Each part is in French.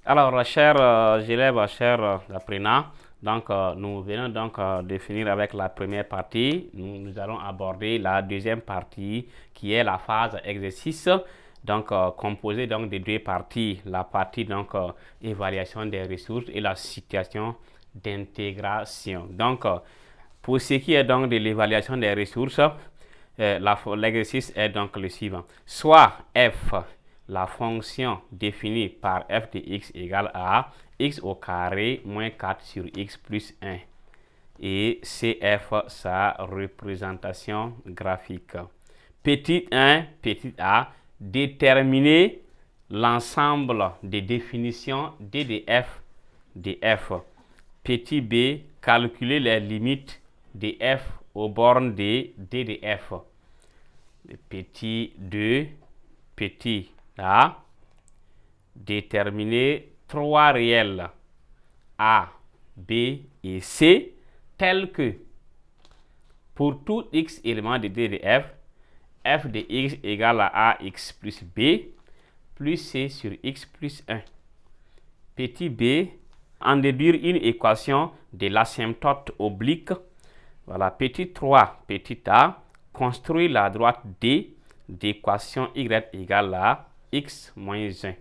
Alors, chers élèves, chers apprenants, donc nous venons donc de finir avec la première partie. Nous allons aborder la deuxième partie qui est la phase exercice, donc composée donc de deux parties. La partie donc évaluation des ressources et la situation d'intégration. Donc, pour ce qui est donc de l'évaluation des ressources, l'exercice est donc le suivant. Soit f, la fonction définie par f de x égale à x au carré moins 4 sur x plus 1. Et cf, sa représentation graphique. Petit 1, petit a, déterminer l'ensemble des définitions d de f de f. Petit b, calculer les limites de f aux bornes de d de f. Petit 2, petit a, déterminer trois réels a, b et c tels que pour tout x élément de d de f, f de x égale à ax plus b plus c sur x plus 1. Petit b, en déduire une équation de l'asymptote oblique. Voilà, petit 3, petit a, construire la droite D d'équation y égale à x moins 1.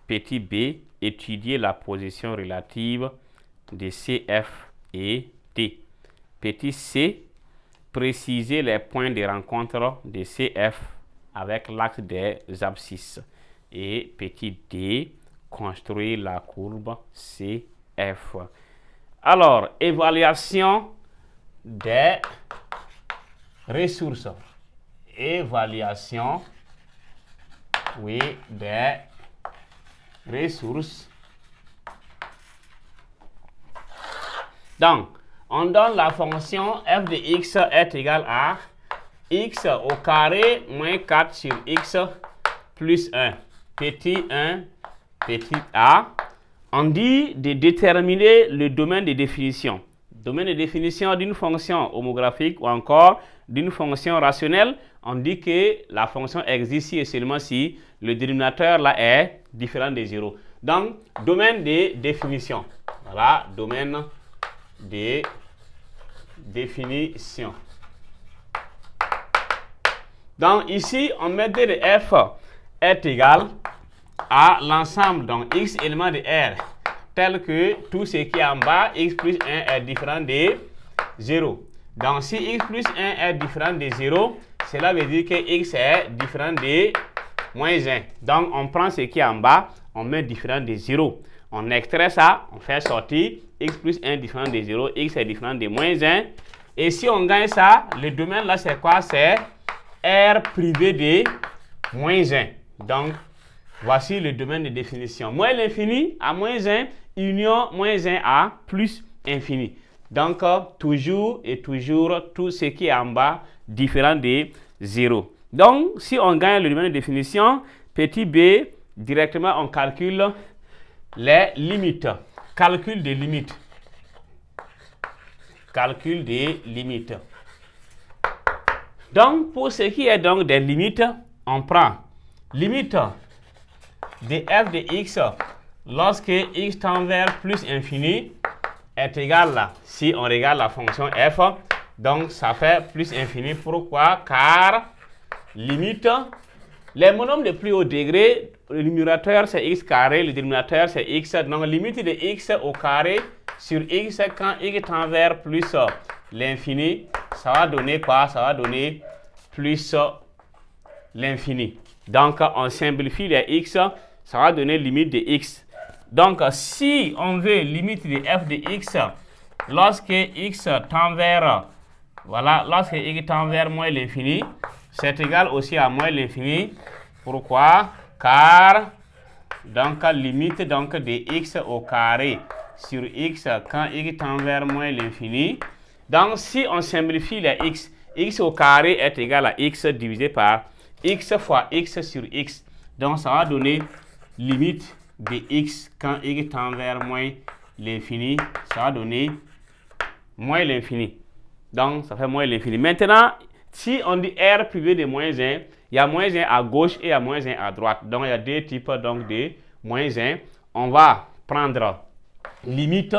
Petit b, étudier la position relative de CF et D. Petit c, préciser les points de rencontre de CF avec l'axe des abscisses. Et petit d, construire la courbe CF. Alors, évaluation des ressources. Évaluation, oui, des ressources. Donc, on donne la fonction f de x est égal à x au carré moins 4 sur x plus 1. Petit 1, petit a. On dit de déterminer le domaine de définition. Domaine de définition d'une fonction homographique ou encore d'une fonction rationnelle. On dit que la fonction existe si et seulement si le dénominateur là est différent de 0. Donc, domaine de définition. Voilà, domaine de définition. Donc, ici, on met d de f est égal à l'ensemble, donc x éléments de R, tel que tout ce qui est en bas, x plus 1 est différent de 0. Donc, si x plus 1 est différent de 0, cela veut dire que x est différent de moins 1. Donc, on prend ce qui est en bas, on met différent de 0. On extrait ça, on fait sortir x plus 1 différent de 0, x est différent de moins 1. Et si on gagne ça, le domaine là, c'est quoi? C'est R privé de moins 1. Donc, voici le domaine de définition. Moins l'infini à moins 1, union moins 1 à plus infini. Donc, toujours et toujours, tout ce qui est en bas, différent de 0. Donc, si on gagne le domaine de définition, petit b, directement, on calcule les limites. Calcul des limites. Calcul des limites. Donc, pour ce qui est donc des limites, on prend limite de f de x lorsque x tend vers plus infini est égal à, si on regarde la fonction f, donc ça fait plus infini. Pourquoi? Car limite, les monomes de plus haut degré, le numérateur c'est x carré, le dénominateur c'est x, donc limite de x au carré sur x quand x tend vers plus l'infini, ça va donner quoi? Ça va donner plus l'infini. Donc, on simplifie les x, ça va donner limite de x. Donc, si on veut limite de f de x, lorsque x tend vers, voilà, lorsque x tend vers moins l'infini, c'est égal aussi à moins l'infini. Pourquoi? Car, donc, limite donc, de x au carré sur x quand x tend vers moins l'infini. Donc, si on simplifie les x au carré est égal à x divisé par x fois x sur x. Donc, ça va donner limite de x quand x tend vers moins l'infini. Ça va donner moins l'infini. Donc, ça fait moins l'infini. Maintenant, si on dit R privé de moins 1, il y a moins 1 à gauche et il y a moins 1 à droite. Donc, il y a deux types donc, de moins 1. on va prendre limite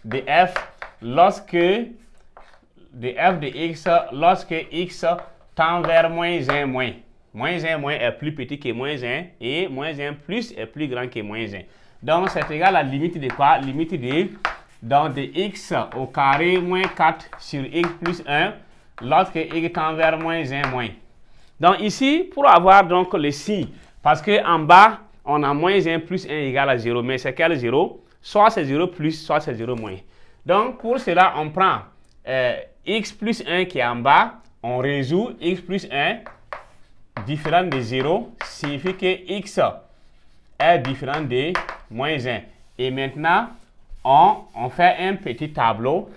de f de x lorsque x tend vers moins 1 moins. Moins 1 moins est plus petit que moins 1 et moins 1 plus est plus grand que moins 1. Donc, c'est égal à la limite de quoi? Limite de x au carré moins 4 sur x plus 1 lorsque x tend vers moins 1 moins. Donc, ici, pour avoir donc le signe, parce qu'en bas, on a moins 1 plus 1 égale à 0. Mais c'est quel 0? Soit c'est 0 plus, soit c'est 0 moins. Donc, pour cela, on prend x plus 1 qui est en bas, on résout x plus 1 différent de 0, signifie que x est différent de moins 1. Et maintenant, on fait un petit tableau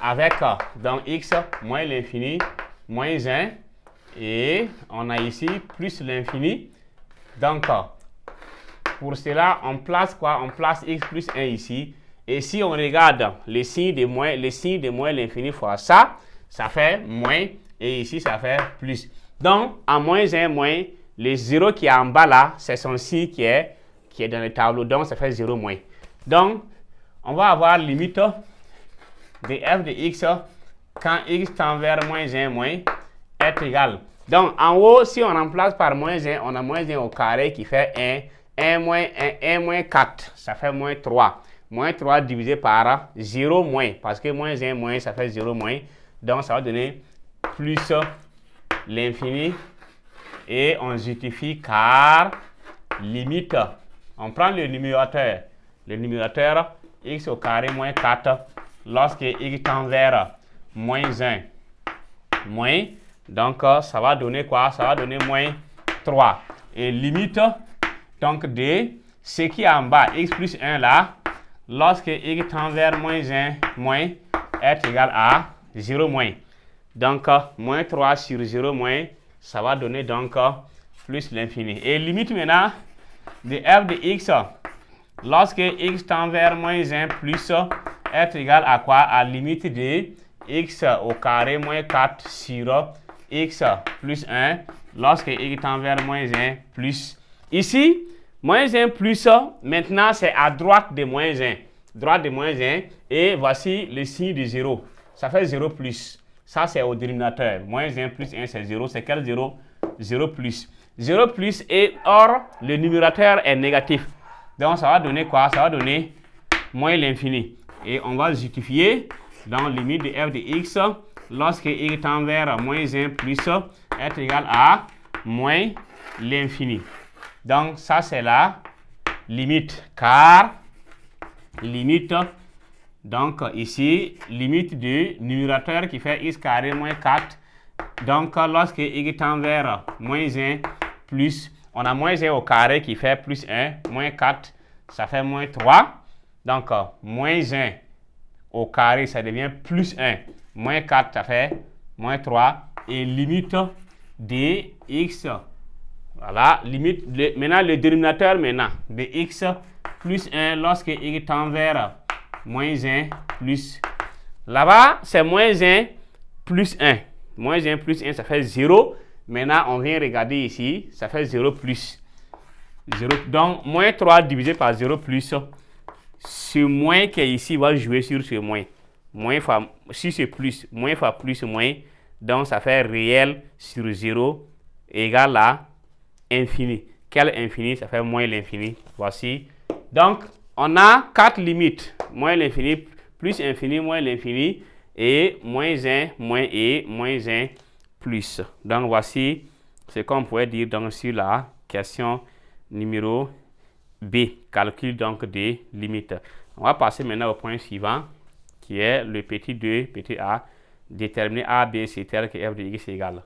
avec donc x moins l'infini, moins 1, et on a ici plus l'infini. Donc, pour cela, on place quoi? On place x plus 1 ici. Et si on regarde le signe de moins l'infini fois ça, ça fait moins. Et ici, ça fait plus. Donc, en moins 1 moins, le 0 qui est en bas là, c'est son signe qui est dans le tableau. Donc, ça fait 0 moins. Donc, on va avoir limite de f de x quand x tend vers moins 1 moins est égal. Donc, en haut, si on remplace par moins 1, on a moins 1 au carré qui fait 1 moins 1 moins 4, ça fait moins 3. Moins 3 divisé par 0 moins, parce que moins 1 moins, ça fait 0 moins. Donc, ça va donner plus l'infini. Et on justifie car limite. On prend le numérateur. Le numérateur, x au carré moins 4, lorsque x tend vers moins 1 moins. Donc, ça va donner quoi? Ça va donner moins 3. Et limite, donc, de ce qui est en bas, x plus 1 là, lorsque x tend vers moins 1 moins, est égal à 0 moins. Donc, moins 3 sur 0 moins, ça va donner donc plus l'infini. Et limite maintenant de f de x, lorsque x tend vers moins 1 plus, est égal à quoi? À limite de x au carré moins 4 sur x plus 1, lorsque x tend vers moins 1 plus. Ici, moins 1 plus, maintenant c'est à droite de moins 1. Droite de moins 1, et voici le signe de 0. Ça fait 0 plus. Ça, c'est au dénominateur. Moins 1 plus 1, c'est 0. C'est quel 0? 0 plus. 0 plus, et or, le numérateur est négatif. Donc, ça va donner quoi? Ça va donner moins l'infini. Et on va justifier dans limite de f de x, lorsque x tend vers moins 1 plus, est égal à moins l'infini. Donc, ça, c'est la limite. Car, limite, donc ici, limite du numérateur qui fait x carré moins 4. Donc, lorsque x tend vers moins 1 plus, on a moins 1 au carré qui fait plus 1, moins 4, ça fait moins 3. Donc, moins 1 au carré, ça devient plus 1. Moins 4, ça fait moins 3. Et limite de x, voilà, limite, maintenant le dénominateur maintenant, de x plus 1 lorsque x tend vers moins 1 plus. Là-bas, c'est moins 1 plus 1. Moins 1 plus 1, ça fait 0. Maintenant, on vient regarder ici, ça fait 0 plus. 0. Donc, moins 3 divisé par 0 plus, ce moins qui est ici va jouer sur ce moins. Moins fois, si c'est plus, moins fois plus, moins. Donc, ça fait réel sur 0 égale à infini. Quel infini? Ça fait moins l'infini. Voici. Donc, on a 4 limites. Moins l'infini, plus infini, moins l'infini. Et moins 1, moins et, moins 1, plus. Donc, voici ce qu'on pourrait dire donc, sur la question numéro B. Calcul donc des limites. On va passer maintenant au point suivant, qui est le petit 2, petit a. Déterminer a, b, c tel que f de x égale